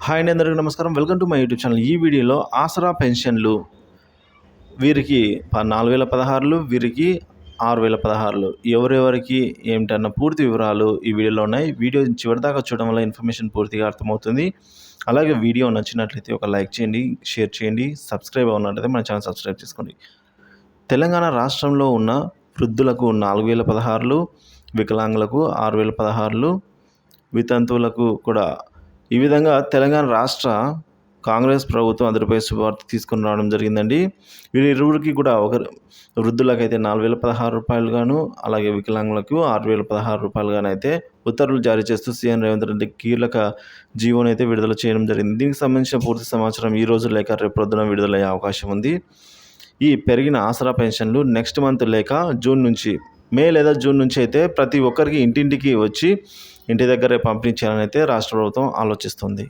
Hi అండి, అందరికీ నమస్కారం. Welcome to my YouTube channel. ఈ వీడియోలో ఆసరా పెన్షన్లు వీరికి 4016, వీరికి 6016 ఎవరెవరికి ఏమిటన్న పూర్తి వివరాలు ఈ వీడియోలో ఉన్నాయి. వీడియో చివరిదాకా చూడడం వల్ల ఇన్ఫర్మేషన్ పూర్తిగా అర్థమవుతుంది. అలాగే వీడియో నచ్చినట్లయితే ఒక లైక్ చేయండి, షేర్ చేయండి, సబ్స్క్రైబ్ అవునట్లయితే మన ఛానల్ సబ్స్క్రైబ్ చేసుకోండి. తెలంగాణ రాష్ట్రంలో ఉన్న వృద్ధులకు 4016, వికలాంగులకు 6016, వితంతువులకు కూడా ఈ విధంగా తెలంగాణ రాష్ట్ర కాంగ్రెస్ ప్రభుత్వం 10 శుభవార్త తీసుకుని రావడం జరిగిందండి. వీరిరువురికి కూడా వృద్ధులకైతే 4016 రూపాయలు గాను, అలాగే వికలాంగులకు 6016 రూపాయలు గాను అయితే ఉత్తర్వులు జారీ చేస్తూ సీఎం రేవంత్ రెడ్డి కీలక జీవోని అయితే విడుదల చేయడం జరిగింది. దీనికి సంబంధించిన పూర్తి సమాచారం ఈ రోజు లేక రేపు పొద్దున విడుదలయ్యే అవకాశం ఉంది. ఈ పెరిగిన ఆసరా పెన్షన్లు నెక్స్ట్ మంత్ లేక జూన్ నుంచి, మే లేదా జూన్ నుంచి అయితే ప్రతి ఒక్కరికి ఇంటింటికి వచ్చి ఇంటి దగ్గరే పంపిణీ చేయాలని అయితే రాష్ట్ర ప్రభుత్వం ఆలోచిస్తుంది.